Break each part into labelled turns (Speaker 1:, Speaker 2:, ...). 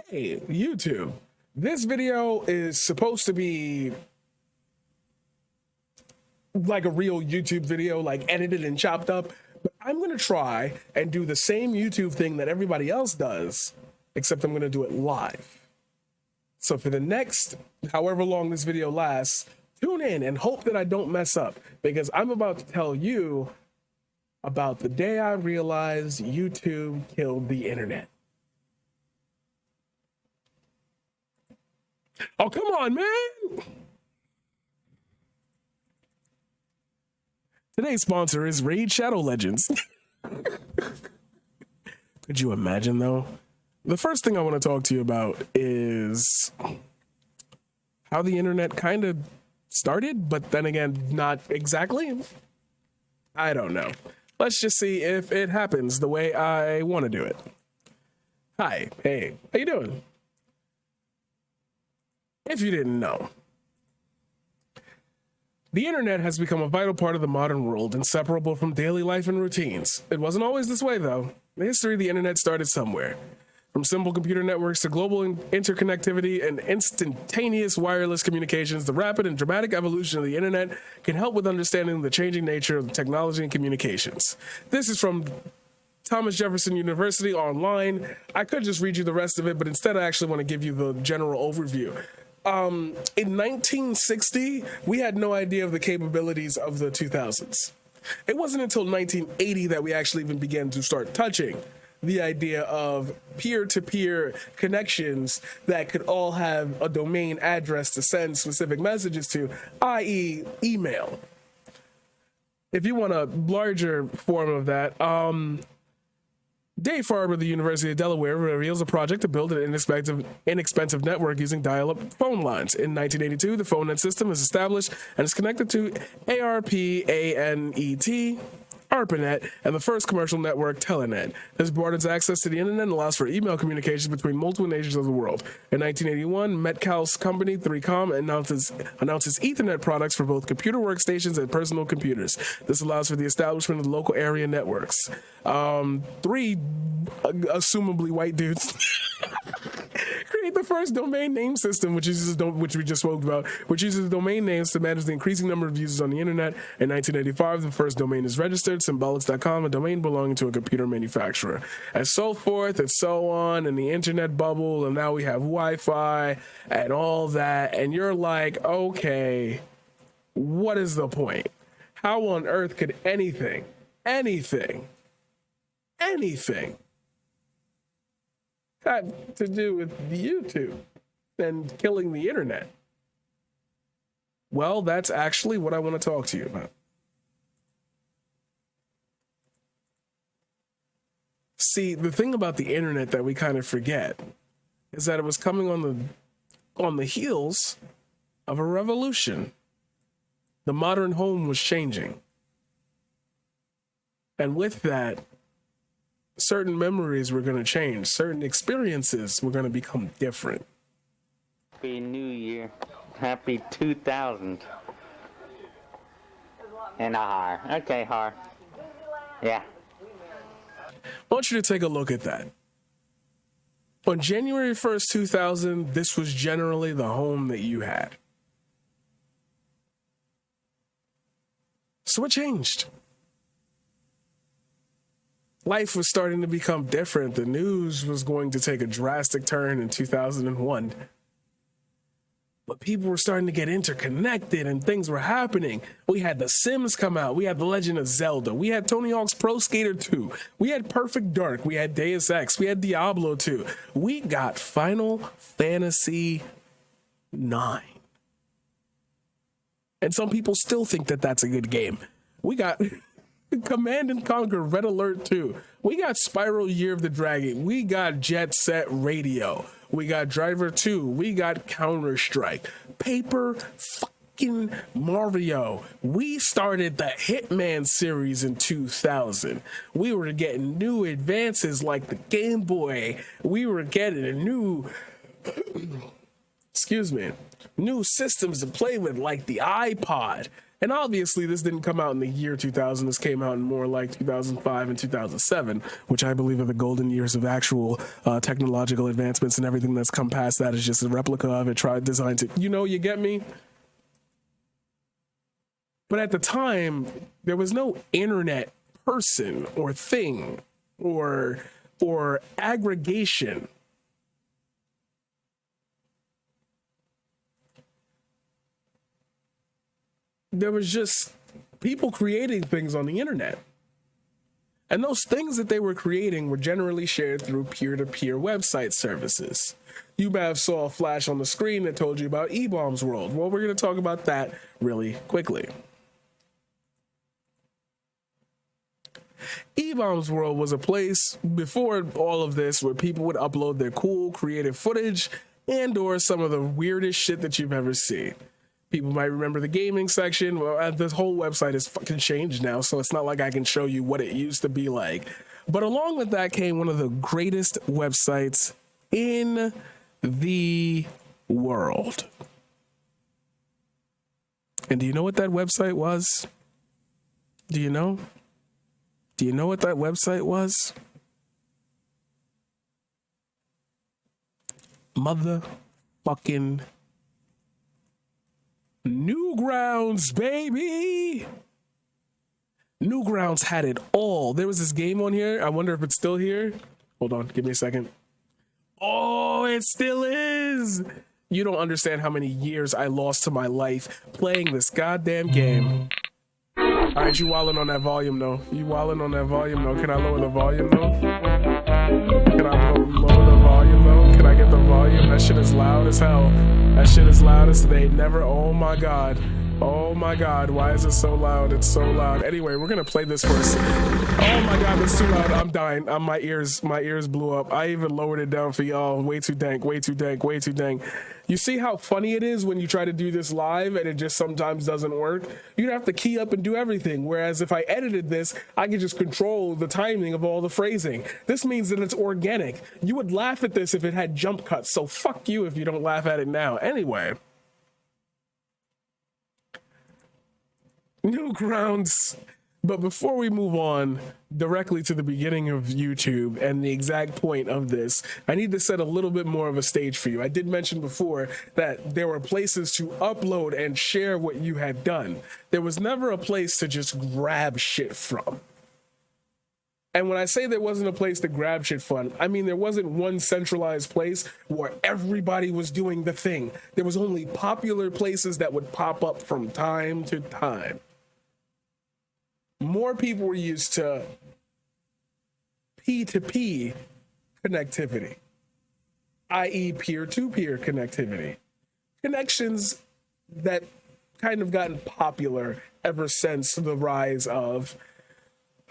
Speaker 1: Hey, YouTube. This video is supposed to be like a real YouTube video, like edited and chopped up, but I'm going to try and do the same YouTube thing that everybody else does, except I'm going to do it live. So for the next however long this video lasts, tune in and hope that I don't mess up, because I'm about to tell you about the day I realized YouTube killed the internet. Oh, come on, man. Today's sponsor is Raid Shadow Legends. Could you imagine, though? The first thing I want to talk to you about is how the internet kind of started, but then again, not exactly. I don't know. Let's just see if it happens the way I want to do it. Hi, hey, how you doing? If you didn't know, the internet has become a vital part of the modern world, inseparable from daily life and routines. It wasn't always this way, though. The history of the internet started somewhere. From simple computer networks to global interconnectivity and instantaneous wireless communications, the rapid and dramatic evolution of the internet can help with understanding the changing nature of technology and communications. This is from Thomas Jefferson University online. I could just read you the rest of it, but instead I actually want to give you the general overview. In 1960, we had no idea of the capabilities of the 2000s. It wasn't until 1980 that we actually even began to start touching the idea of peer-to-peer connections that could all have a domain address to send specific messages to, i.e. email. If you want a larger form of that, Dave Farber of the University of Delaware reveals a project to build an inexpensive network using dial-up phone lines. In 1982, the phone net system is established and is connected to ARPANET, and the first commercial network, Telenet. This broadens access to the internet and allows for email communications between multiple nations of the world. In 1981, Metcalfe's company, 3Com, announces Ethernet products for both computer workstations and personal computers. This allows for the establishment of local area networks. Three assumably white dudes create the first domain name system, which we just spoke about, which uses domain names to manage the increasing number of users on the internet. In 1985, the first domain is registered, symbolics.com, a domain belonging to a computer manufacturer, and so forth and so on, and the internet bubble, and now we have Wi-Fi and all that, and you're like, okay, what is the point? How on earth could anything have to do with YouTube and killing the internet? Well, that's actually what I want to talk to you about. See, the thing about the internet that we kind of forget is that it was coming on the heels of a revolution. The modern home was changing. And with that, certain memories were going to change. Certain experiences were going to become different.
Speaker 2: Happy New Year. Happy 2000. And a har. Okay, har. Yeah.
Speaker 1: I want you to take a look at that. On January 1st, 2000, this was generally the home that you had. So what changed? Life was starting to become different. The news was going to take a drastic turn in 2001. But people were starting to get interconnected and things were happening. We had The Sims come out. We had The Legend of Zelda. We had Tony Hawk's Pro Skater 2. We had Perfect Dark. We had Deus Ex. We had Diablo 2. We got Final Fantasy 9. And some people still think that that's a good game. We got Command and Conquer Red Alert 2. We got Spyro Year of the Dragon. We got Jet Set Radio. We got Driver 2. We got Counter-Strike. Paper fucking Mario. We started the Hitman series in 2000. We were getting new advances like the Game Boy. We were getting a new new systems to play with like the iPod. And obviously, this didn't come out in the year 2000. This came out in more like 2005 and 2007, which I believe are the golden years of actual technological advancements, and everything that's come past that is just a replica of it, designed to, you get me? But at the time, there was no internet person or thing or aggregation. There was just people creating things on the internet. And those things that they were creating were generally shared through peer-to-peer website services. You may have saw a flash on the screen that told you about eBaum's World. Well, we're going to talk about that really quickly. eBaum's World was a place before all of this where people would upload their cool creative footage and or some of the weirdest shit that you've ever seen. People might remember the gaming section. Well, this whole website is fucking changed now, so it's not like I can show you what it used to be like. But along with that came one of the greatest websites in the world. And do you know what that website was? Do you know? Do you know what that website was? Motherfucking Newgrounds, baby. Newgrounds had it all. There was this game on here. I wonder if it's still here. Hold on, give me a second. Oh, it still is. You don't understand how many years I lost to my life playing this goddamn game. All right, you wildin' on that volume though. You wildin' on that volume though. Can I lower the volume though? Can I lower the volume though? Can I get the volume? That shit is loud as hell. That shit is loud as they never. Oh my god. Oh my god. Why is it so loud? It's so loud. Anyway, we're gonna play this first. Oh my god, that's too loud. I'm dying. My ears blew up. I even lowered it down for y'all. Way too dank. Way too dank. Way too dank. You see how funny it is when you try to do this live and it just sometimes doesn't work? You'd have to key up and do everything. Whereas if I edited this, I could just control the timing of all the phrasing. This means that it's organic. You would laugh at this if it had jump cuts. So fuck you if you don't laugh at it now. Anyway. Newgrounds. But before we move on directly to the beginning of YouTube and the exact point of this, I need to set a little bit more of a stage for you. I did mention before that there were places to upload and share what you had done. There was never a place to just grab shit from. And when I say there wasn't a place to grab shit from, I mean there wasn't one centralized place where everybody was doing the thing. There was only popular places that would pop up from time to time. More people were used to P2P connectivity, i.e. peer-to-peer connectivity. Connections that kind of gotten popular ever since the rise of,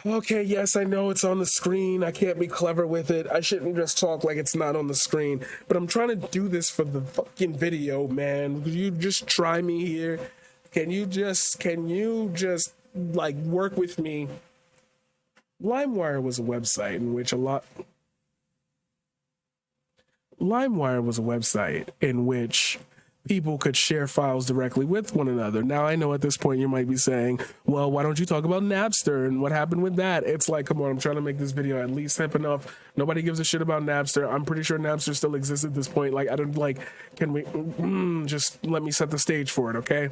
Speaker 1: okay, yes, I know it's on the screen. I can't be clever with it. I shouldn't just talk like it's not on the screen. But I'm trying to do this for the fucking video, man. Could you just try me here? Can you just like work with me? LimeWire was a website in which people could share files directly with one another. Now, I know at this point you might be saying, well, why don't you talk about Napster and what happened with that? It's like, come on, I'm trying to make this video at least hip enough. Nobody gives a shit about Napster. I'm pretty sure Napster still exists at this point. Like, I don't like, can we just let me set the stage for it, okay?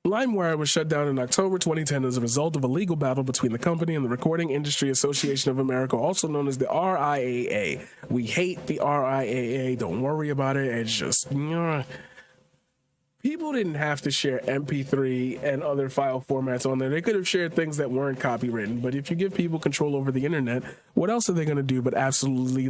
Speaker 1: LimeWire was shut down in October 2010 as a result of a legal battle between the company and the Recording Industry Association of America, also known as the RIAA. We hate the RIAA. Don't worry about it. It's just, people didn't have to share MP3 and other file formats on there. They could have shared things that weren't copywritten. But if you give people control over the internet, what else are they going to do but absolutely,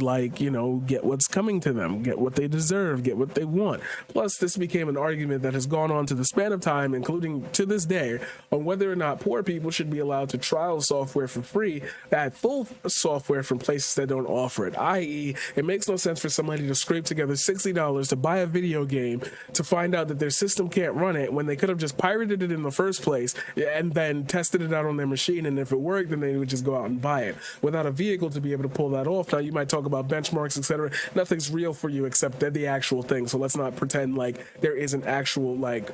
Speaker 1: get what's coming to them, get what they deserve, get what they want? Plus, this became an argument that has gone on to the span of time, including to this day, on whether or not poor people should be allowed to trial software for free, that full software from places that don't offer it. I.e., it makes no sense for somebody to scrape together $60 to buy a video game to find out that there's system can't run it when they could have just pirated it in the first place and then tested it out on their machine, and if it worked, then they would just go out and buy it without a vehicle to be able to pull that off. Now you might talk about benchmarks, etc. Nothing's real for you except they're the actual thing, so let's not pretend like there is an actual like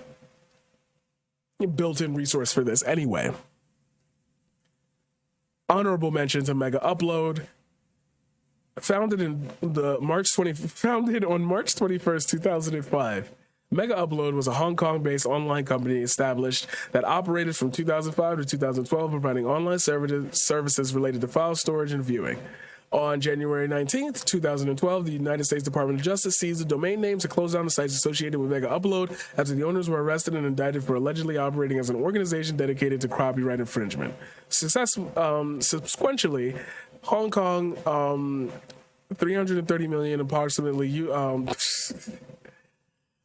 Speaker 1: built-in resource for this. Anyway, honorable mention to Mega Upload. Founded on March 21st, 2005. Mega Upload was a Hong Kong-based online company established that operated from 2005 to 2012, providing online services related to file storage and viewing. On January 19th, 2012, the United States Department of Justice seized the domain names and closed down the sites associated with Mega Upload after the owners were arrested and indicted for allegedly operating as an organization dedicated to copyright infringement. Subsequently, Hong Kong, 330 million, approximately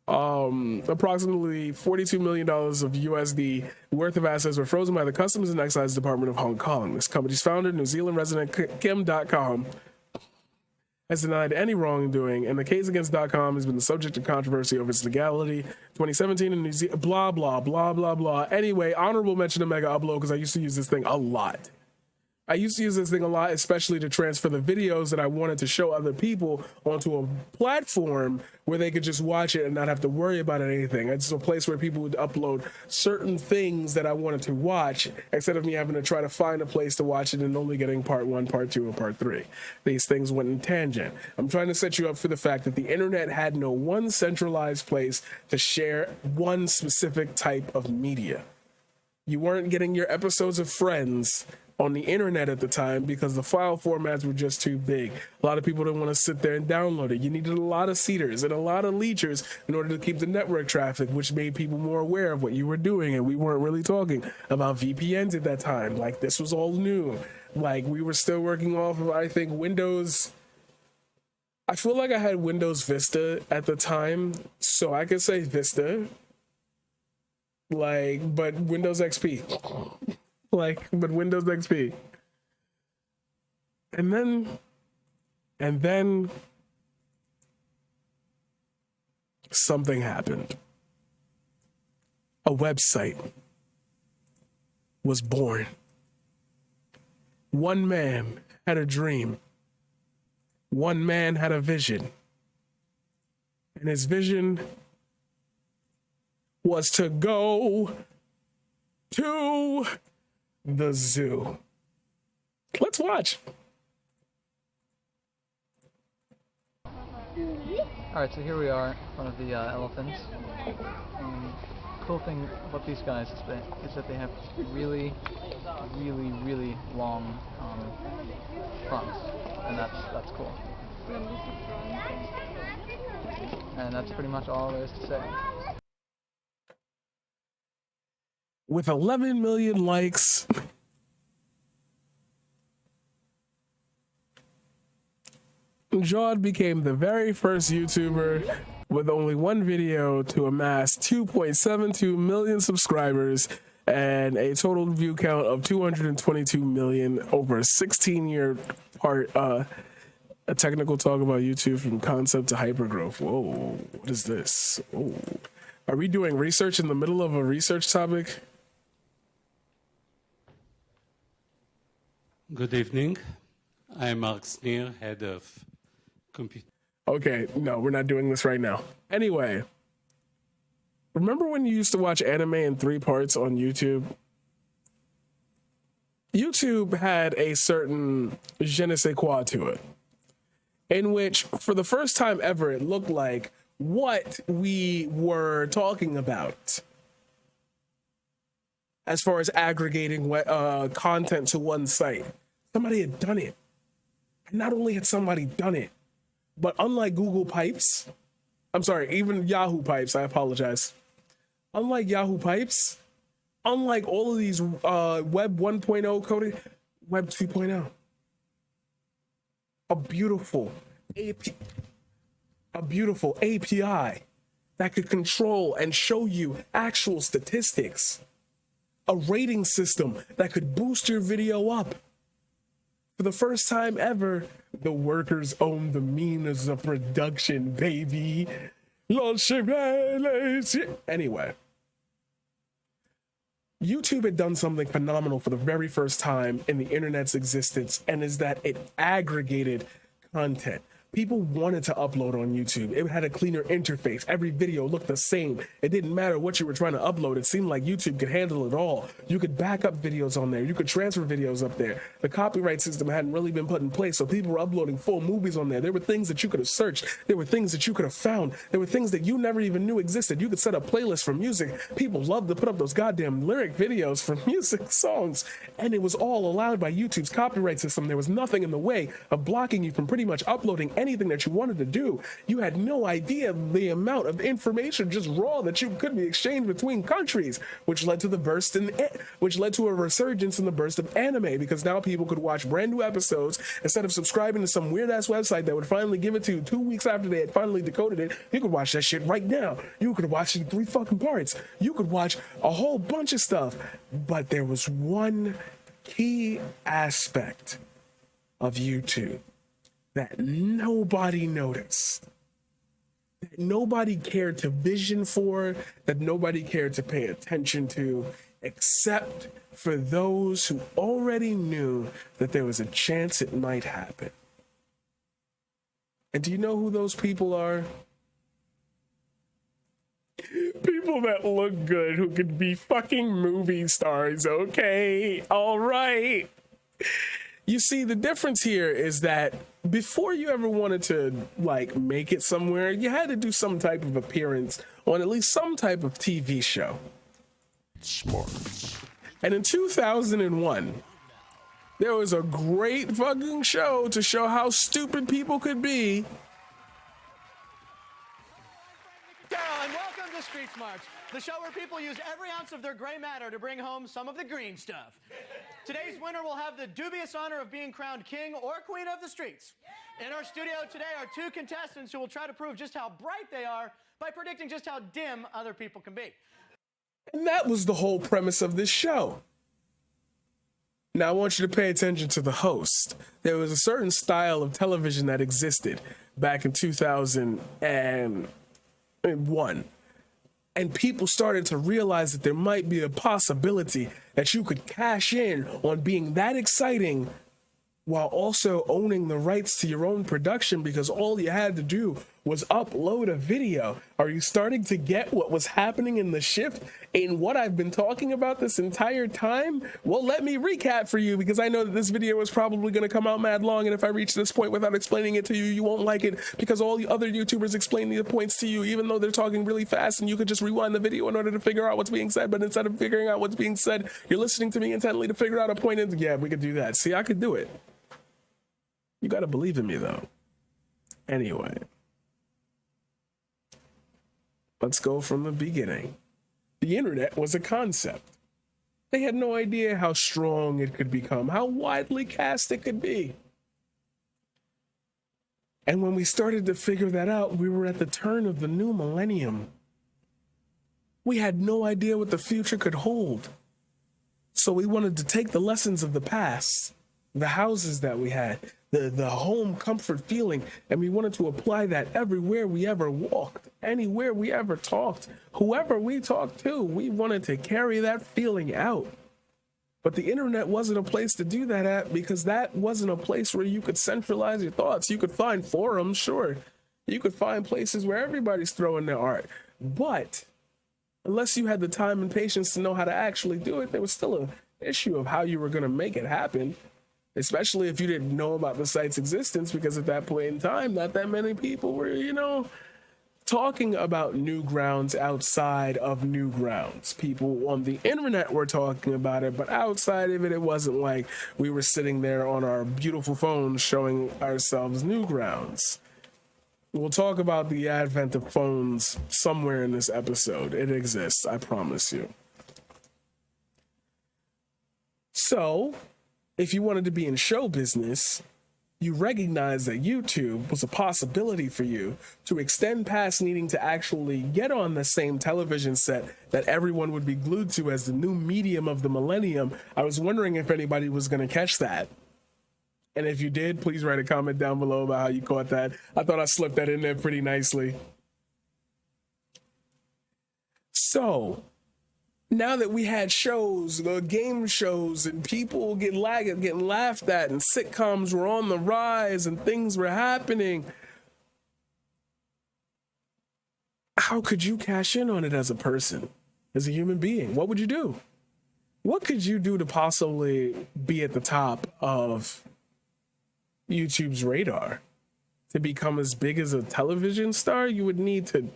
Speaker 1: $42 million of USD worth of assets were frozen by the Customs and Excise Department of Hong Kong. This company's founder, New Zealand resident Kim.com, has denied any wrongdoing, and the case against .com has been the subject of controversy over its legality. 2017 in New Zealand, blah, blah, blah, blah, blah. Anyway, honorable mention to Mega Upload because I used to use this thing a lot. Especially to transfer the videos that I wanted to show other people onto a platform where they could just watch it and not have to worry about anything. It's a place where people would upload certain things that I wanted to watch instead of me having to try to find a place to watch it and only getting part 1, part 2, or part 3. These things went in tangent. I'm trying to set you up for the fact that the internet had no one centralized place to share one specific type of media. You weren't getting your episodes of Friends on the internet at the time because the file formats were just too big. A lot of people didn't want to sit there and download it. You needed a lot of seeders and a lot of leechers in order to keep the network traffic, which made people more aware of what you were doing. And we weren't really talking about VPNs at that time. Like, this was all new. Like, we were still working off of, I think, Windows. I feel like I had Windows Vista at the time, so I could say Vista. But Windows XP. But Windows XP. And then something happened. A website was born. One man had a dream. One man had a vision. And his vision was to go to the zoo. Let's watch.
Speaker 3: Alright, so here we are in front of the elephants. Cool thing about these guys is that they have really, really, really long fronts, and that's cool. And that's pretty much all there is to say.
Speaker 1: With 11 million likes, Jawed became the very first YouTuber with only one video to amass 2.72 million subscribers and a total view count of 222 million over a 16-year part. A technical talk about YouTube from concept to hypergrowth. Whoa, what is this? Oh, are we doing research in the middle of a research topic?
Speaker 4: Good evening. I'm Mark Sneer, head of computer.
Speaker 1: Okay, no, we're not doing this right now. Anyway, remember when you used to watch anime in 3 parts on YouTube? YouTube had a certain je ne sais quoi to it, in which, for the first time ever, it looked like what we were talking about as far as aggregating content to one site. Somebody had done it. And not only had somebody done it, but unlike Google Pipes, I'm sorry, even Yahoo Pipes, I apologize. Unlike Yahoo Pipes, unlike all of these Web 1.0 coding, Web 2.0. A beautiful API that could control and show you actual statistics. A rating system that could boost your video up. For the first time ever, the workers own the means of production, baby. Anyway, YouTube had done something phenomenal for the very first time in the internet's existence, and is that it aggregated content. People wanted to upload on YouTube. It had a cleaner interface. Every video looked the same. It didn't matter what you were trying to upload. It seemed like YouTube could handle it all. You could back up videos on there. You could transfer videos up there. The copyright system hadn't really been put in place, so people were uploading full movies on there. There were things that you could have searched. There were things that you could have found. There were things that you never even knew existed. You could set up playlists for music. People loved to put up those goddamn lyric videos for music songs, and it was all allowed by YouTube's copyright system. There was nothing in the way of blocking you from pretty much uploading anything that you wanted to do. You had no idea the amount of information just raw that you could be exchanged between countries, which led to a resurgence in the burst of anime, because now people could watch brand new episodes instead of subscribing to some weird ass website that would finally give it to you 2 weeks after they had finally decoded it. You could watch that shit right now. You could watch it in 3 fucking parts. You could watch a whole bunch of stuff. But there was one key aspect of YouTube that nobody noticed, that nobody cared to vision for, that nobody cared to pay attention to, except for those who already knew that there was a chance it might happen. And do you know who those people are? People that look good, who could be fucking movie stars, okay? All right. You see, the difference here is that before you ever wanted to, like, make it somewhere, you had to do some type of appearance on at least some type of TV show. Smart. And in 2001, there was a great fucking show to show how stupid people could be.
Speaker 5: And welcome to Street Smarts, the show where people use every ounce of their gray matter to bring home some of the green stuff. Today's winner will have the dubious honor of being crowned king or queen of the streets. In our studio today are 2 contestants who will try to prove just how bright they are by predicting just how dim other people can be.
Speaker 1: And that was the whole premise of this show. Now, I want you to pay attention to the host. There was a certain style of television that existed back in 2001. And people started to realize that there might be a possibility that you could cash in on being that exciting while also owning the rights to your own production, because all you had to do was upload a video. Are you starting to get what was happening in the shift in what I've been talking about this entire time? Well, let me recap for you, because I know that this video is probably going to come out mad long, and if I reach this point without explaining it to you, you won't like it, because all the other YouTubers explain the points to you, even though they're talking really fast, and you could just rewind the video in order to figure out what's being said. But instead of figuring out what's being said, you're listening to me intently to figure out a point. And yeah, we could do that. See, I could do it. You got to believe in me, though. Anyway, let's go from the beginning. The internet was a concept. They had no idea how strong it could become, how widely cast it could be. And when we started to figure that out, we were at the turn of the new millennium. We had no idea what the future could hold. So we wanted to take the lessons of the past, the houses that we had, the home comfort feeling, and we wanted to apply that everywhere we ever walked, anywhere we ever talked, whoever we talked to. We wanted to carry that feeling out. But the internet wasn't a place to do that at, because that wasn't a place where you could centralize your thoughts. You could find forums, sure. You could find places where everybody's throwing their art. But unless you had the time and patience to know how to actually do it, there was still an issue of how you were going to make it happen. Especially if you didn't know about the site's existence, because at that point in time, not that many people were, talking about Newgrounds outside of Newgrounds. People on the internet were talking about it, but outside of it, it wasn't like we were sitting there on our beautiful phones showing ourselves Newgrounds. We'll talk about the advent of phones somewhere in this episode. It exists, I promise you. So, if you wanted to be in show business, you recognize that YouTube was a possibility for you to extend past needing to actually get on the same television set that everyone would be glued to as the new medium of the millennium. I was wondering if anybody was going to catch that. And if you did, please write a comment down below about how you caught that. I thought I slipped that in there pretty nicely. So now that we had shows, game shows, and people getting laughed at, and sitcoms were on the rise, and things were happening, how could you cash in on it as a person, as a human being? What would you do? What could you do to possibly be at the top of YouTube's radar? To become as big as a television star, you would need to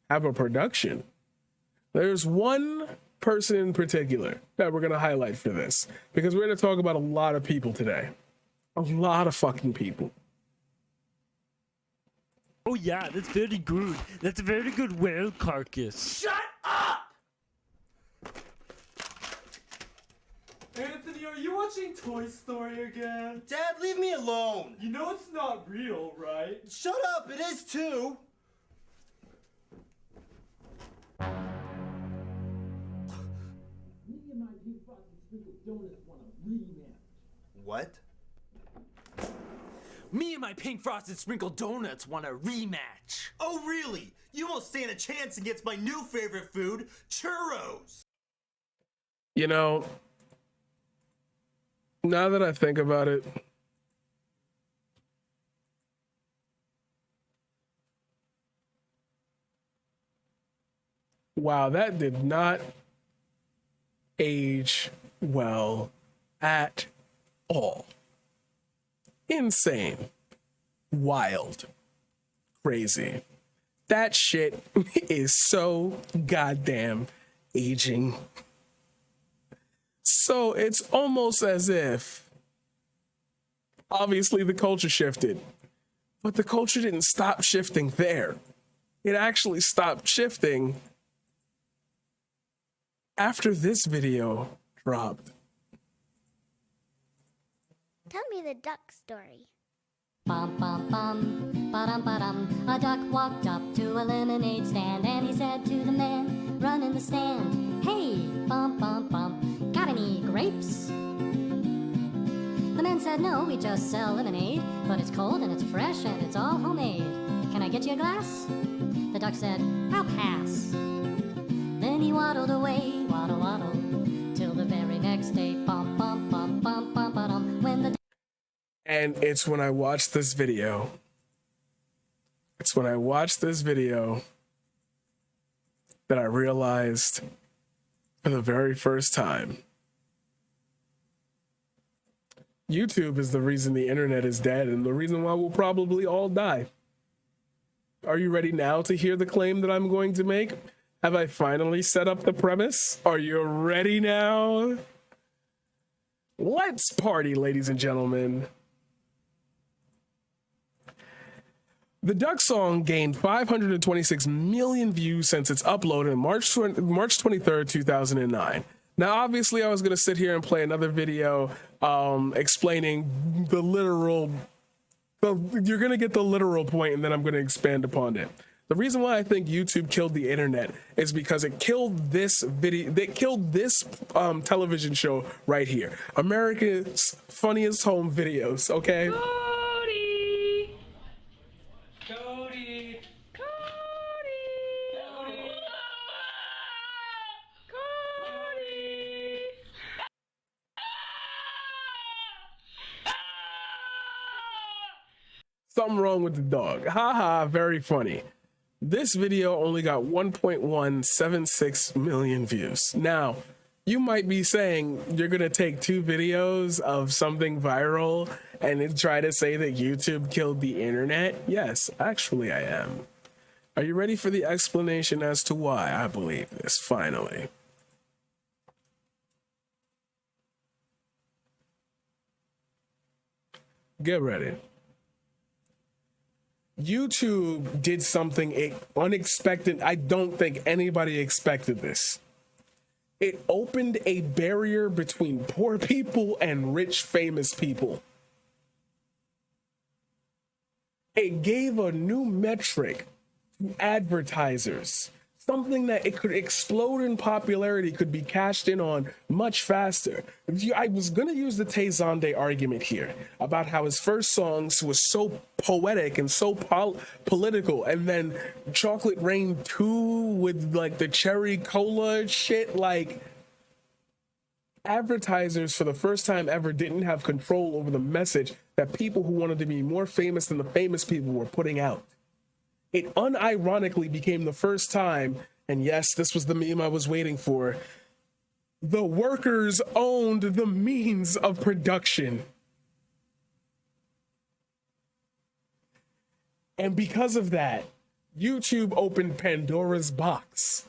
Speaker 1: have a production. There's one person in particular that we're going to highlight for this, because we're going to talk about a lot of people today. A lot of fucking people.
Speaker 6: Oh yeah, that's very good. That's a very good whale carcass.
Speaker 7: Shut up! Anthony, are you watching Toy Story again?
Speaker 5: Dad, leave me alone.
Speaker 7: You know it's not real, right?
Speaker 5: Shut up, it is too. What?
Speaker 7: Me and my pink frosted sprinkled donuts want a rematch.
Speaker 5: Oh, really? You won't stand a chance against my new favorite food, churros.
Speaker 1: You know, now that I think about it, wow, that did not age well at all. Insane. Wild. Crazy. That shit is so goddamn aging. So it's almost as if, obviously the culture shifted, but the culture didn't stop shifting there. It actually stopped shifting after this video dropped.
Speaker 8: Tell me the duck story.
Speaker 9: Bum bum bum, ba-dum ba-dum. A duck walked up to a lemonade stand and he said to the man running the stand, "Hey, bum bum bum, got any grapes?" The man said, "No, we just sell lemonade, but it's cold and it's fresh and it's all homemade. Can I get you a glass?" The duck said, "I'll pass." Then he waddled away, waddle waddle, till the very next day, bum bum bum bum bum ba-dum. When the
Speaker 1: And it's when I watched this video. It's when I watched this video that I realized for the very first time, YouTube is the reason the internet is dead and the reason why we'll probably all die. Are you ready now to hear the claim that I'm going to make? Have I finally set up the premise? Are you ready now? Let's party, ladies and gentlemen. The Duck song gained 526 million views since its upload on March 23rd, 2009. Now, obviously, I was going to sit here and play another video explaining the literal... You're going to get the literal point, and then I'm going to expand upon it. The reason why I think YouTube killed the internet is because it killed this video. They killed this television show right here. America's Funniest Home Videos, okay?
Speaker 7: Cody! Cody! Cody! Cody!
Speaker 1: Something wrong with the dog. Haha, very funny. This video only got 1.176 million views. Now, you might be saying you're gonna take two videos of something viral and then try to say that YouTube killed the internet? Yes, actually I am. Are you ready for the explanation as to why I believe this, finally? Get ready. YouTube did something unexpected. I don't think anybody expected this. It opened a barrier between poor people and rich, famous people. It gave a new metric to advertisers something that it could explode in popularity could be cashed in on much faster. I was going to use the Tay Zonde argument here about how his first songs was so poetic and so political, and then Chocolate Rain 2 with like the cherry cola shit, like advertisers for the first time ever didn't have control over the message that people who wanted to be more famous than the famous people were putting out. It unironically became the first time, and yes, this was the meme I was waiting for, the workers owned the means of production. And because of that, YouTube opened Pandora's box.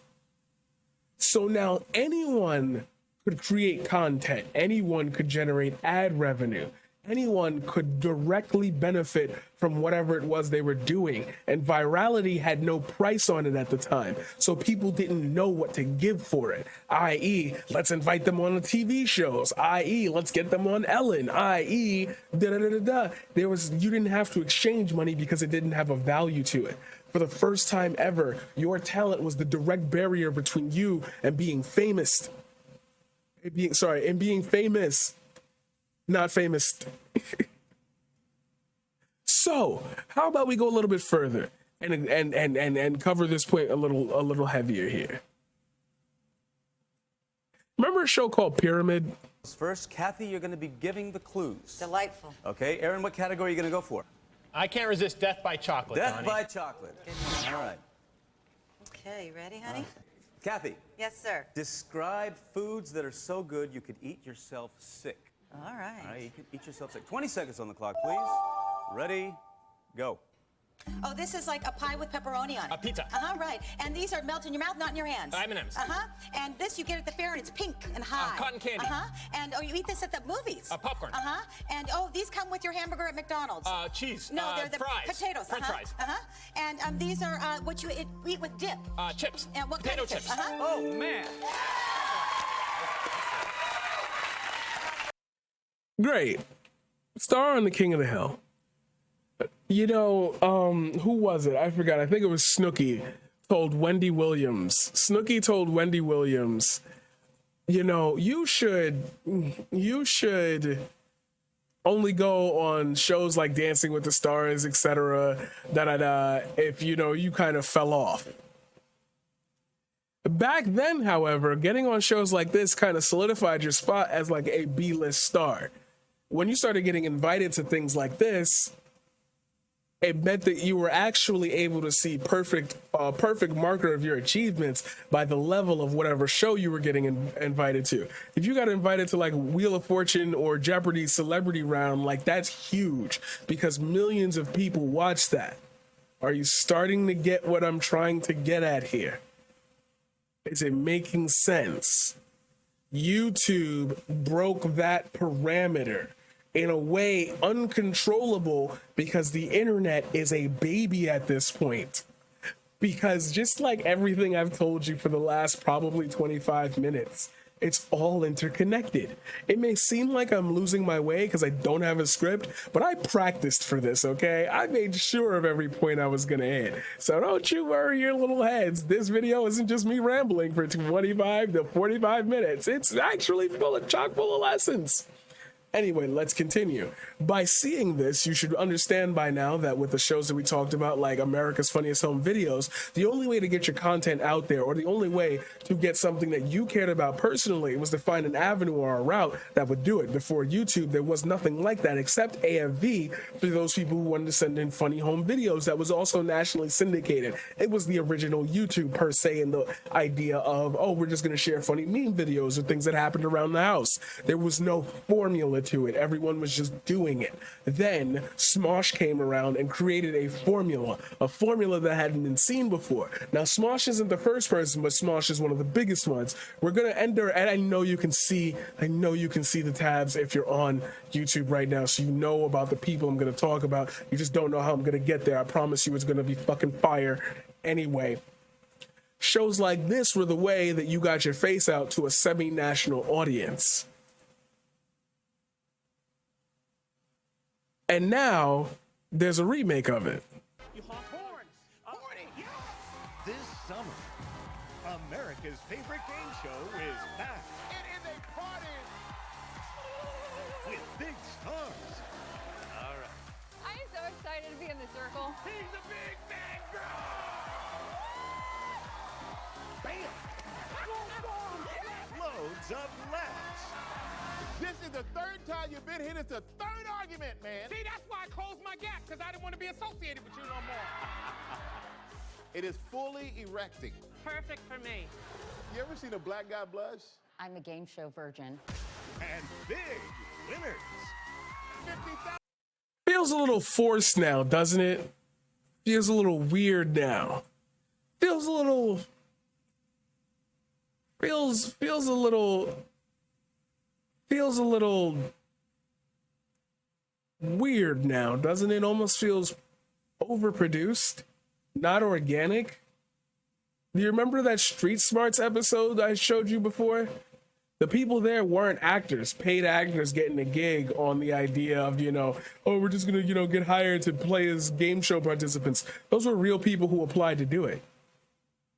Speaker 1: So now anyone could create content, anyone could generate ad revenue, anyone could directly benefit from whatever it was they were doing. And virality had no price on it at the time, so people didn't know what to give for it. I.e., let's invite them on the TV shows. I.e., let's get them on Ellen. I.e., da-da-da-da-da. You didn't have to exchange money because it didn't have a value to it. For the first time ever, your talent was the direct barrier between you and being famous. Being famous. Not famous. So, how about we go a little bit further and cover this point a little heavier here. Remember a show called Pyramid?
Speaker 10: First, Kathy, you're going to be giving the clues.
Speaker 11: Delightful.
Speaker 10: Okay, Aaron, what category are you going to go for?
Speaker 5: I can't resist death by chocolate,
Speaker 10: Death
Speaker 5: Donnie.
Speaker 10: by chocolate. All right.
Speaker 11: Okay, you ready, honey?
Speaker 10: Kathy.
Speaker 11: Yes, sir.
Speaker 10: Describe foods that are so good you could eat yourself sick.
Speaker 11: All right.
Speaker 10: All right, you could eat yourself sick. 20 seconds on the clock, please. Ready, go.
Speaker 11: Oh, this is like a pie with pepperoni on it.
Speaker 5: A pizza.
Speaker 11: Right. And these are melt in your mouth, not in your hands.
Speaker 5: M&Ms.
Speaker 11: And this you get at the fair and it's pink and high.
Speaker 5: Cotton candy.
Speaker 11: And you eat this at the movies.
Speaker 5: Popcorn.
Speaker 11: And these come with your hamburger at McDonald's.
Speaker 5: Cheese.
Speaker 11: No, they're the
Speaker 5: fries.
Speaker 11: potatoes.
Speaker 5: French fries.
Speaker 11: And these are what you eat with dip.
Speaker 5: Chips.
Speaker 11: And what
Speaker 5: Potato
Speaker 11: kind of
Speaker 5: chips.
Speaker 10: Oh, man.
Speaker 1: Great. Star on the King of the Hill. You know, who was it? I forgot. I think it was Snooki told Wendy Williams. Snooki told Wendy Williams, you know, you should only go on shows like Dancing with the Stars, etc. If you kind of fell off. Back then, however, getting on shows like this kind of solidified your spot as like a B-list star. When you started getting invited to things like this, it meant that you were actually able to see perfect marker of your achievements by the level of whatever show you were getting invited to. If you got invited to like Wheel of Fortune or Jeopardy Celebrity Round, like that's huge because millions of people watch that. Are you starting to get what I'm trying to get at here? Is it making sense? YouTube broke that parameter in a way uncontrollable because the internet is a baby at this point. Because just like everything I've told you for the last probably 25 minutes, it's all interconnected. It may seem like I'm losing my way because I don't have a script, but I practiced for this, okay? I made sure of every point I was gonna hit. So don't you worry your little heads. This video isn't just me rambling for 25 to 45 minutes. It's actually chock full of lessons. Anyway, let's continue. By seeing this, you should understand by now that with the shows that we talked about, like America's Funniest Home Videos, the only way to get your content out there, or the only way to get something that you cared about personally, was to find an avenue or a route that would do it. Before YouTube, there was nothing like that except AFV for those people who wanted to send in funny home videos that was also nationally syndicated. It was the original YouTube per se, and the idea of, oh, we're just going to share funny meme videos or things that happened around the house. There was no formula to it. Everyone was just doing it. Then Smosh came around and created a formula that hadn't been seen before. Now Smosh isn't the first person, but Smosh is one of the biggest ones. We're gonna enter, and I know you can see the tabs if you're on YouTube right now, so you know about the people I'm gonna talk about. You just don't know how I'm gonna get there. I promise you it's gonna be fucking fire anyway. Shows like this were the way that you got your face out to a semi-national audience. And now there's a remake of it.
Speaker 7: You honk horns. This summer,
Speaker 12: America's favorite game show is back. It is a party with big stars. All right.
Speaker 13: I am so excited to be in the circle.
Speaker 12: He's a big bad girl. Bam. Loads of laughs.
Speaker 14: This is the third time you've been here. It's the third argument, man.
Speaker 15: See, that's why I closed my gap, because I didn't want to be associated with you no more.
Speaker 14: It is fully erecting.
Speaker 15: Perfect for me.
Speaker 14: You ever seen a black guy blush?
Speaker 16: I'm a game show virgin.
Speaker 12: And big winners.
Speaker 14: 50,000.
Speaker 1: Feels a little forced now, doesn't it? Feels a little weird now. Feels a little weird now, doesn't it? Almost feels overproduced, not organic. Do you remember that Street Smarts episode I showed you before? The people there weren't actors, paid actors getting a gig on the idea of, oh, we're just gonna, get hired to play as game show participants. Those were real people who applied to do it.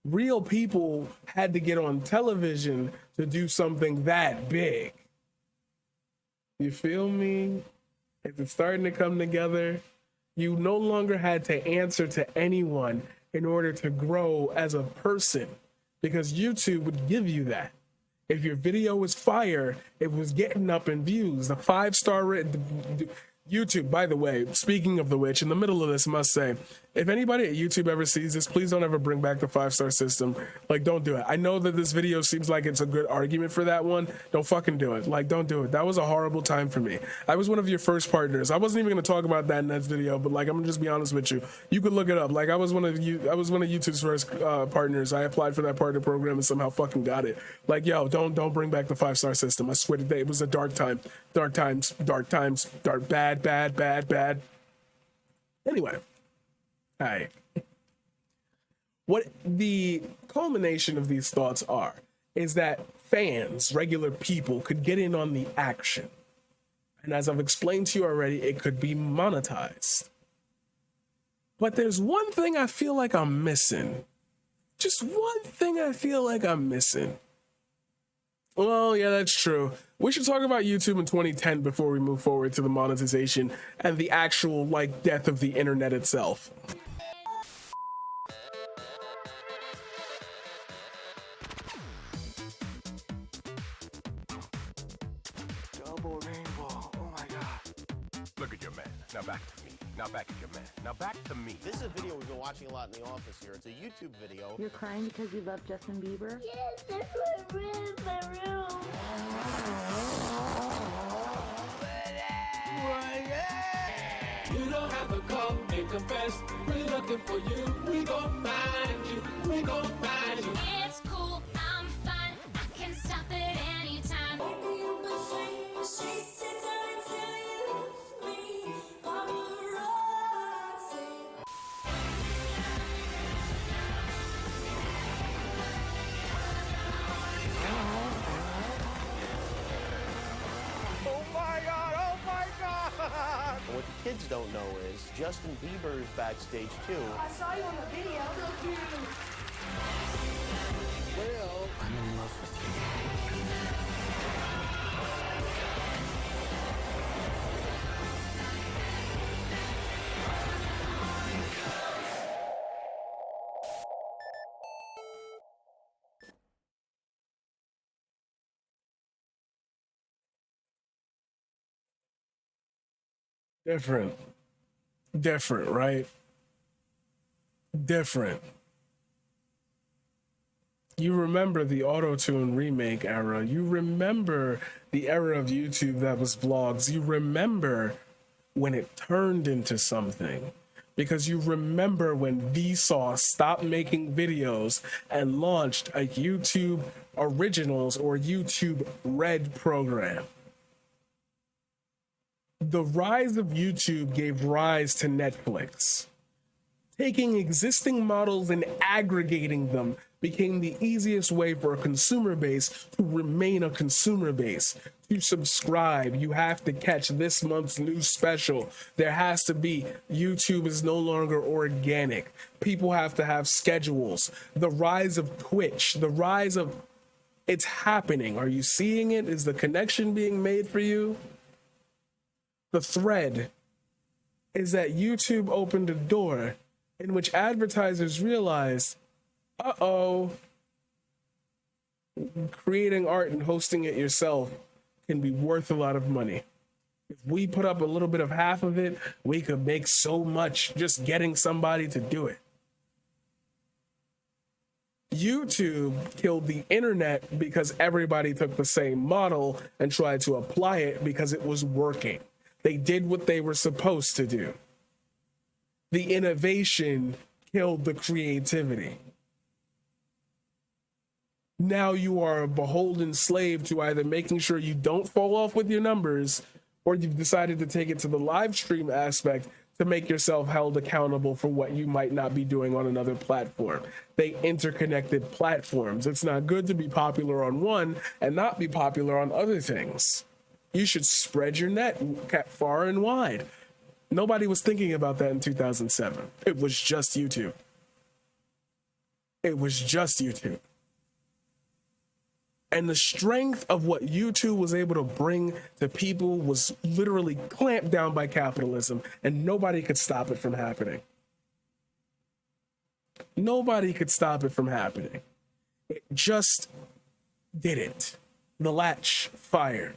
Speaker 1: Real people had to get on television to do something that big. You feel me? It's starting to come together. You no longer had to answer to anyone in order to grow as a person, because YouTube would give you that. If your video was fire, it was getting up in views. The 5-star YouTube, by the way, speaking of the which, in the middle of this, must say, if anybody at YouTube ever sees this, please don't ever bring back the 5-star system. Like, don't do it. I know that this video seems like it's a good argument for that one. Don't fucking do it. Like, don't do it. That was a horrible time for me. I was one of your first partners. I wasn't even going to talk about that in that video, but like, I'm gonna just be honest with you. You could look it up. Like, I was one of YouTube's first partners. I applied for that partner program and somehow fucking got it. Like, yo, don't bring back the 5-star system. I swear to God, it was a dark time. Dark times, bad. Anyway. All right. What the culmination of these thoughts are is that fans, regular people, could get in on the action. And as I've explained to you already, it could be monetized. But there's one thing I feel like I'm missing. Just one thing I feel like I'm missing. Well, yeah, that's true. We should talk about YouTube in 2010 before we move forward to the monetization and the actual, death of the internet itself.
Speaker 14: Double rainbow. Oh my God.
Speaker 17: Look at your man. Now back to me. Now back at your man. Now back to me.
Speaker 18: This is a video we've been watching a lot in the office here. It's a YouTube video.
Speaker 19: You're crying because you love Justin Bieber?
Speaker 8: Yes, that's my room,
Speaker 20: You don't have to come and confess. We're looking for you. We gon' find you. We gon' find you.
Speaker 21: It's cool. I'm fine. I can stop it anytime.
Speaker 18: What the kids don't know is Justin Bieber is backstage too.
Speaker 11: I saw you on the video.
Speaker 18: Well, I'm in love with
Speaker 1: Different, right? Different. You remember the auto-tune remake era. You remember the era of YouTube that was vlogs. You remember when it turned into something. Because you remember when Vsauce stopped making videos and launched a YouTube Originals or YouTube Red program. The rise of YouTube gave rise to Netflix. Taking existing models and aggregating them became the easiest way for a consumer base to remain a consumer base. To subscribe, you have to catch this month's new special. There has to be, YouTube is no longer organic. People have to have schedules. The rise of Twitch, the rise of, it's happening. Are you seeing it? Is the connection being made for you? The thread is that YouTube opened a door in which advertisers realized, creating art and hosting it yourself can be worth a lot of money. If we put up a little bit of half of it, we could make so much just getting somebody to do it. YouTube killed the internet because everybody took the same model and tried to apply it because it was working. They did what they were supposed to do. The innovation killed the creativity. Now you are a beholden slave to either making sure you don't fall off with your numbers, or you've decided to take it to the live stream aspect to make yourself held accountable for what you might not be doing on another platform. They interconnected platforms. It's not good to be popular on one and not be popular on other things. You should spread your net far and wide. Nobody was thinking about that in 2007. It was just YouTube. It was just YouTube. And the strength of what YouTube was able to bring to people was literally clamped down by capitalism, and nobody could stop it from happening. Nobody could stop it from happening. It just did it. The latch fired.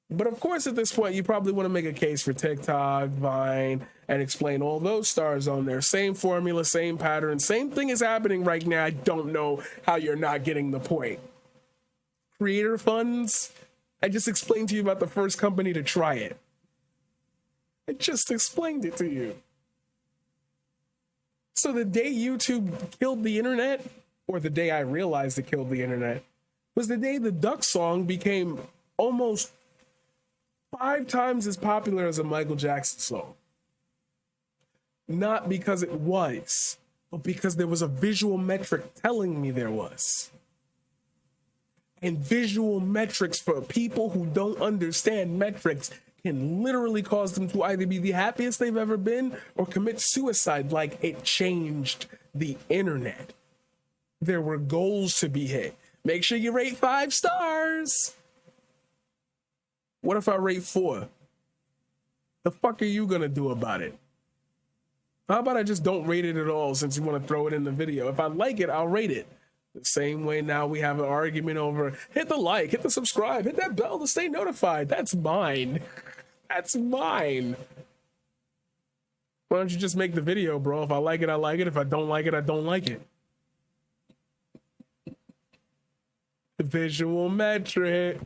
Speaker 1: But of course, at this point, you probably want to make a case for TikTok, Vine, and explain all those stars on there. Same formula, same pattern, same thing is happening right now. I don't know how you're not getting the point. Creator funds, I just explained to you about the first company to try it. I just explained it to you. So the day YouTube killed the internet, or the day I realized it killed the internet, was the day the Duck song became almost 5 times as popular as a Michael Jackson song. Not because it was, but because there was a visual metric telling me there was. And visual metrics for people who don't understand metrics can literally cause them to either be the happiest they've ever been or commit suicide. Like, it changed the internet. There were goals to be hit. Make sure you rate 5 stars. What if I rate 4? The fuck are you gonna do about it? How about I just don't rate it at all, since you want to throw it in the video? If I like it, I'll rate it. The same way now we have an argument over hit the like, hit the subscribe, hit that bell to stay notified. That's mine. That's mine. Why don't you just make the video, bro? If I like it, I like it. If I don't like it, I don't like it. The visual metric.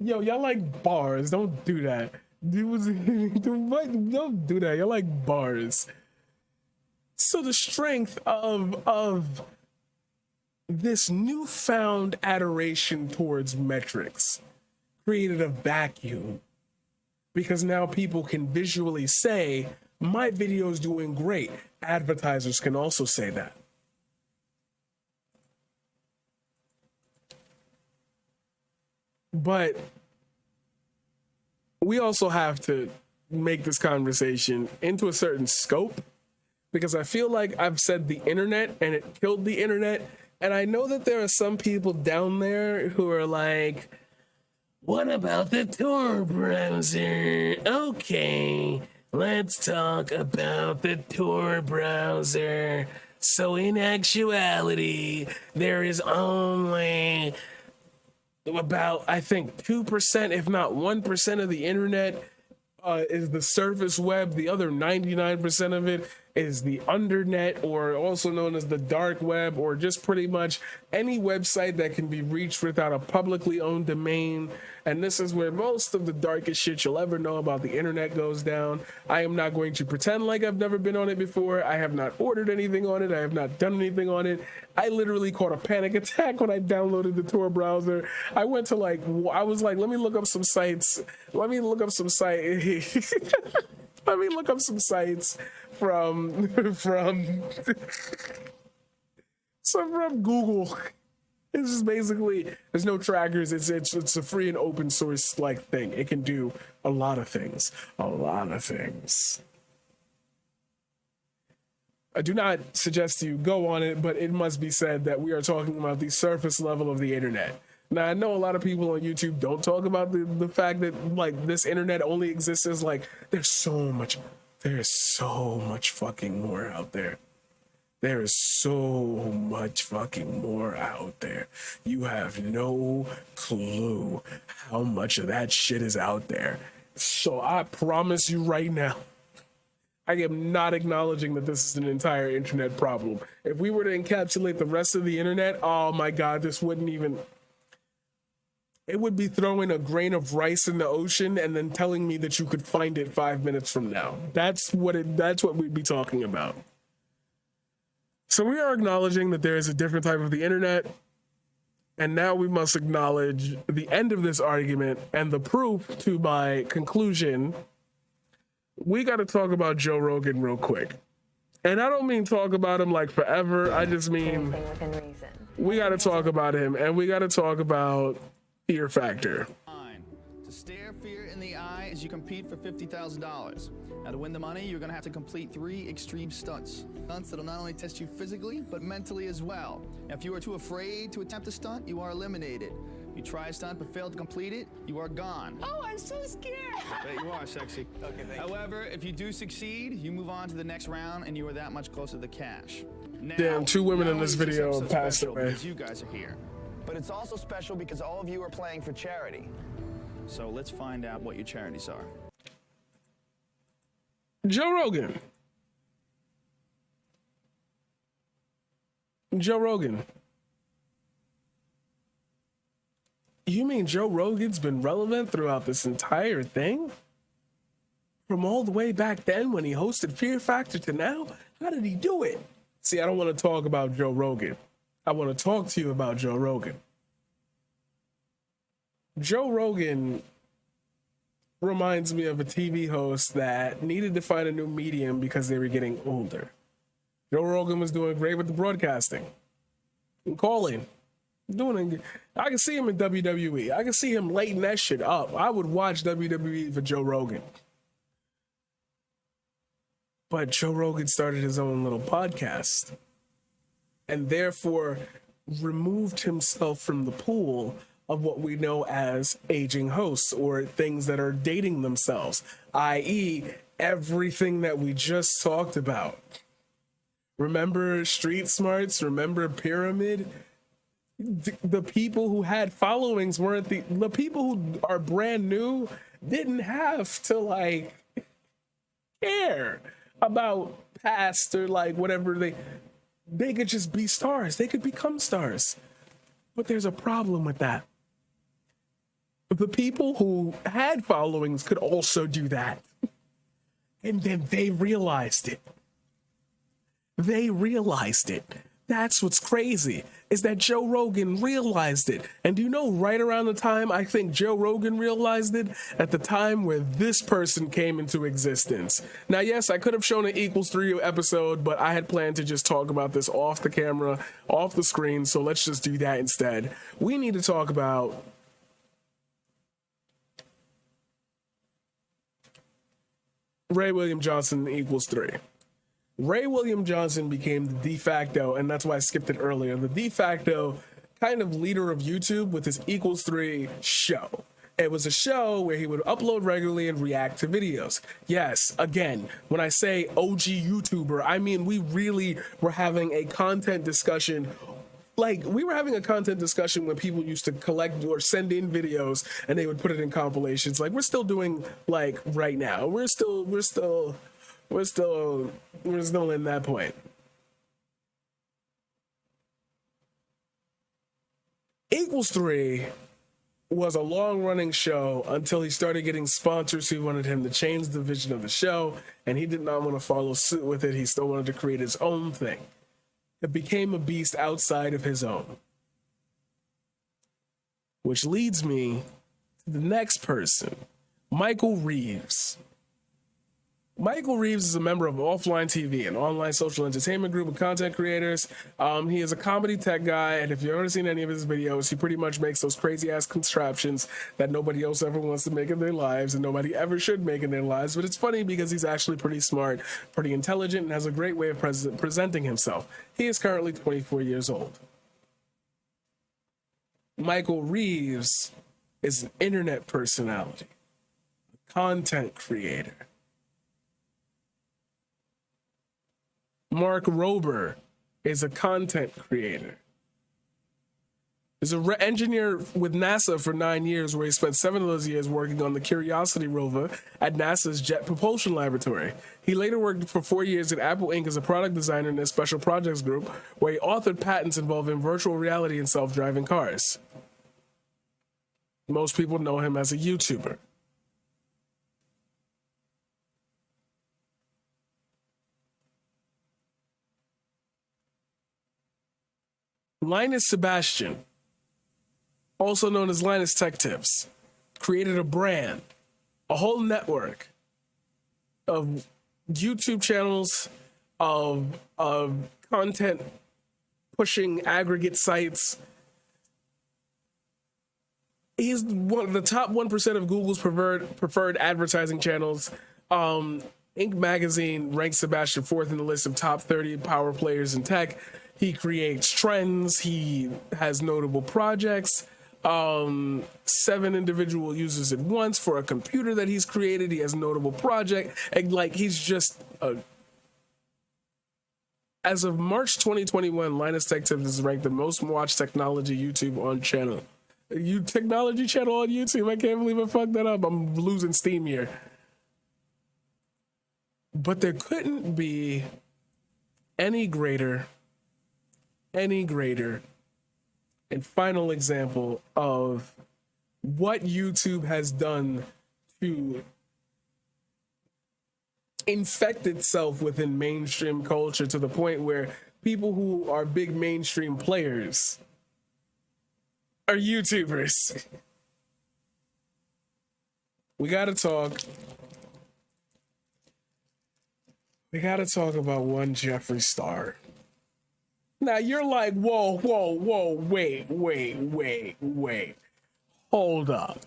Speaker 1: Yo, y'all like bars. Don't do that. Don't do that. Y'all like bars. So the strength of this newfound adoration towards metrics created a vacuum, because now people can visually say, my video is doing great. Advertisers can also say that. But we also have to make this conversation into a certain scope, because I feel like I've said the internet and it killed the internet. And I know that there are some people down there who are like, what about the Tor browser? Okay, let's talk about the Tor browser. So in actuality, there is only about, I think, 2%, if not 1% of the internet is the surface web. The other 99% of it is the undernet, or also known as the dark web, or just pretty much any website that can be reached without a publicly owned domain. And this is where most of the darkest shit you'll ever know about the internet goes down. I am not going to pretend like I've never been on it before. I have not ordered anything on it. I have not done anything on it. I literally caught a panic attack when I downloaded the Tor browser. I went to I was like, let me look up some sites. Let me look up some site. Let me look up some sites from Google. It's just basically, there's no trackers. It's a free and open source like thing. It can do a lot of things. A lot of things. I do not suggest you go on it, but it must be said that we are talking about the surface level of the internet. Now, I know a lot of people on YouTube don't talk about the fact that, like, this internet only exists as, like, there's so much fucking more out there. There is so much fucking more out there. You have no clue how much of that shit is out there. So I promise you right now, I am not acknowledging that this is an entire internet problem. If we were to encapsulate the rest of the internet, oh my God, this wouldn't even... It would be throwing a grain of rice in the ocean and then telling me that you could find it 5 minutes from now. That's what we'd be talking about. So we are acknowledging that there is a different type of the internet, and now we must acknowledge the end of this argument and the proof to my conclusion. We got to talk about Joe Rogan real quick. And I don't mean talk about him like forever. I just mean we got to talk about him, and we got to talk about Fear Factor.
Speaker 2: To stare fear in the eye as you compete for $50,000. Now, to win the money, you're going to have to complete 3 extreme stunts. Stunts that'll not only test you physically, but mentally as well. Now, if you are too afraid to attempt a stunt, you are eliminated. You try a stunt but fail to complete it, you are gone.
Speaker 21: Oh, I'm so scared.
Speaker 2: Bet you are, sexy.
Speaker 21: Okay, thank you.
Speaker 2: However, if you do succeed, you move on to the next round, and you are that much closer to the cash. Now,
Speaker 1: Damn, 2 women in this
Speaker 2: not only is
Speaker 1: video
Speaker 2: episode
Speaker 1: passed
Speaker 2: special
Speaker 1: away.
Speaker 2: because you guys are here.
Speaker 22: But it's also special because all of you are playing for charity.
Speaker 2: So let's find out what your charities are.
Speaker 1: Joe Rogan. Joe Rogan. You mean Joe Rogan's been relevant throughout this entire thing? From all the way back then when he hosted Fear Factor to now? How did he do it? See, I don't want to talk about Joe Rogan. I want to talk to you about Joe Rogan. Joe Rogan reminds me of a TV host that needed to find a new medium because they were getting older. Joe Rogan was doing great with the broadcasting and calling. I can see him in WWE. I can see him lighting that shit up. I would watch WWE for Joe Rogan. But Joe Rogan started his own little podcast and therefore removed himself from the pool of what we know as aging hosts or things that are dating themselves, i.e., everything that we just talked about. Remember Street Smarts? Remember Pyramid? The people who had followings weren't the people who are brand new didn't have to like care about past or like whatever they could just be stars. They could become stars. But there's a problem with that. The people who had followings could also do that. And then they realized it. They realized it. That's what's crazy, is that Joe Rogan realized it. And do you know right around the time I think Joe Rogan realized it? At the time where this person came into existence. Now, yes, I could have shown an equals 3 episode, but I had planned to just talk about this off the camera, off the screen, so let's just do that instead. We need to talk about Ray William Johnson equals 3. Ray William Johnson became the de facto, and that's why I skipped it earlier, the de facto kind of leader of YouTube with his equals 3 show. It was a show where he would upload regularly and react to videos. Yes, again, when I say OG YouTuber, I mean we really were having a content discussion. Like, we were having a content discussion when people used to collect or send in videos and they would put it in compilations. Like, we're still doing, like, right now. We're still in that point. Equals 3 was a long-running show until he started getting sponsors who wanted him to change the vision of the show, and he did not want to follow suit with it. He still wanted to create his own thing. It became a beast outside of his own. Which leads me to the next person, Michael Reeves. Michael Reeves is a member of Offline TV, an online social entertainment group of content creators. He is a comedy tech guy, and if you've ever seen any of his videos, he pretty much makes those crazy-ass contraptions that nobody else ever wants to make in their lives, and nobody ever should make in their lives. But it's funny because he's actually pretty smart, pretty intelligent, and has a great way of presenting himself. He is currently 24 years old. Michael Reeves is an internet personality, a content creator. Mark Rober is a content creator. He's an engineer with NASA for 9 years, where he spent 7 of those years working on the Curiosity rover at NASA's Jet Propulsion Laboratory. He later worked for 4 years at Apple Inc. as a product designer in their special projects group, where he authored patents involving virtual reality and self-driving cars. Most people know him as a YouTuber. Linus Sebastian, also known as Linus Tech Tips, created a brand, a whole network of YouTube channels, of content pushing aggregate sites. He's one of the top 1% of Google's preferred advertising channels. Inc. magazine ranks Sebastian 4th in the list of top 30 power players in tech. He creates trends. He has notable projects. 7 individual users at once for a computer that he's created. He has a notable project. And he's just as of March 2021, Linus Tech Tips is ranked the most watched technology YouTube on channel. Technology channel on YouTube. I can't believe I fucked that up. I'm losing steam here. But there couldn't be any greater and final example of what YouTube has done to infect itself within mainstream culture, to the point where people who are big mainstream players are YouTubers. We gotta talk about one Jeffree Star. Now you're like, whoa, wait. Hold up.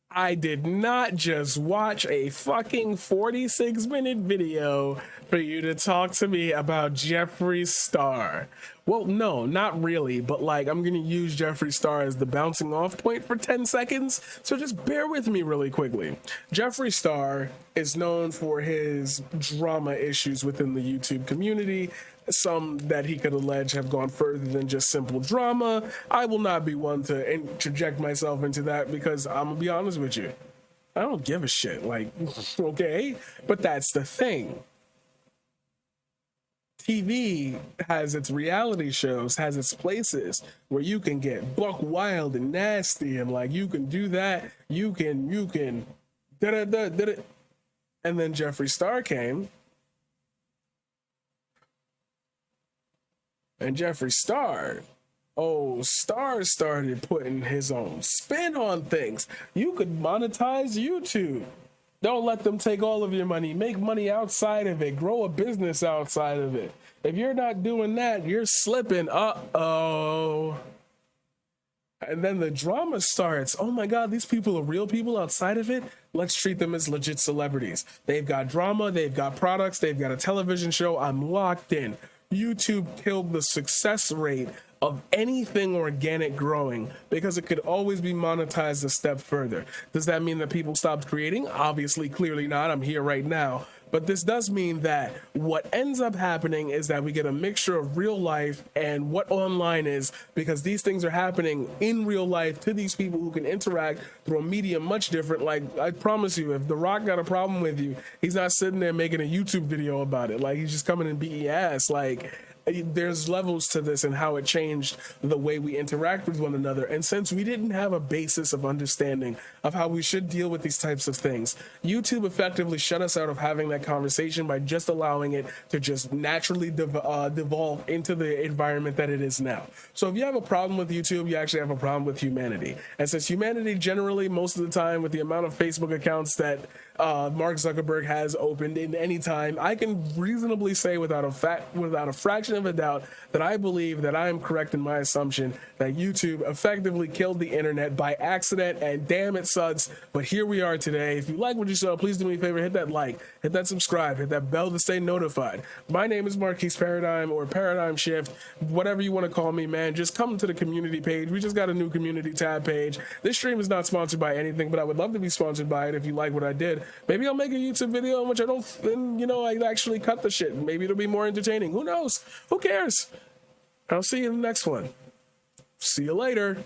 Speaker 1: I did not just watch a fucking 46-minute video for you to talk to me about Jeffree Star. Well, no, not really, but I'm gonna use Jeffree Star as the bouncing off point for 10 seconds, so just bear with me really quickly. Jeffree Star is known for his drama issues within the YouTube community. Some that he could allege have gone further than just simple drama. I will not be one to interject myself into that, because I'm gonna be honest with you, I don't give a shit. Okay, but that's the thing. TV has its reality shows, has its places where you can get buck wild and nasty, and you can do that, you can da-da-da-da-da. And then Jeffree Star came. And Jeffree Star started putting his own spin on things. You could monetize YouTube. Don't let them take all of your money. Make money outside of it. Grow a business outside of it. If you're not doing that, you're slipping. Uh-oh. And then the drama starts. Oh my God, these people are real people outside of it. Let's treat them as legit celebrities. They've got drama, they've got products, they've got a television show. I'm locked in. YouTube killed the success rate of anything organic growing, because it could always be monetized a step further. Does that mean that people stopped creating? Obviously, clearly not. I'm here right now. But this does mean that what ends up happening is that we get a mixture of real life and what online is, because these things are happening in real life to these people who can interact through a medium much different. I promise you, if The Rock got a problem with you, he's not sitting there making a YouTube video about it. He's just coming and beating your ass. There's levels to this and how it changed the way we interact with one another. And since we didn't have a basis of understanding of how we should deal with these types of things, YouTube effectively shut us out of having that conversation by just allowing it to just naturally devolve into the environment that it is now. So if you have a problem with YouTube, you actually have a problem with humanity. And since humanity generally, most of the time, with the amount of Facebook accounts that Mark Zuckerberg has opened in any time. I can reasonably say without a fraction of a doubt that I believe that I am correct in my assumption that YouTube effectively killed the internet by accident, and damn it suds, but here we are today. If you like what you saw, please do me a favor, hit that like, hit that subscribe, hit that bell to stay notified. My name is Marquise Paradigm, or Paradigm Shift, whatever you want to call me, man. Just come to the community page. We just got a new community tab page. This stream is not sponsored by anything, but I would love to be sponsored by it if you like what I did. Maybe I'll make a YouTube video in which I don't, I actually cut the shit. Maybe it'll be more entertaining. Who knows? Who cares? I'll see you in the next one. See you later.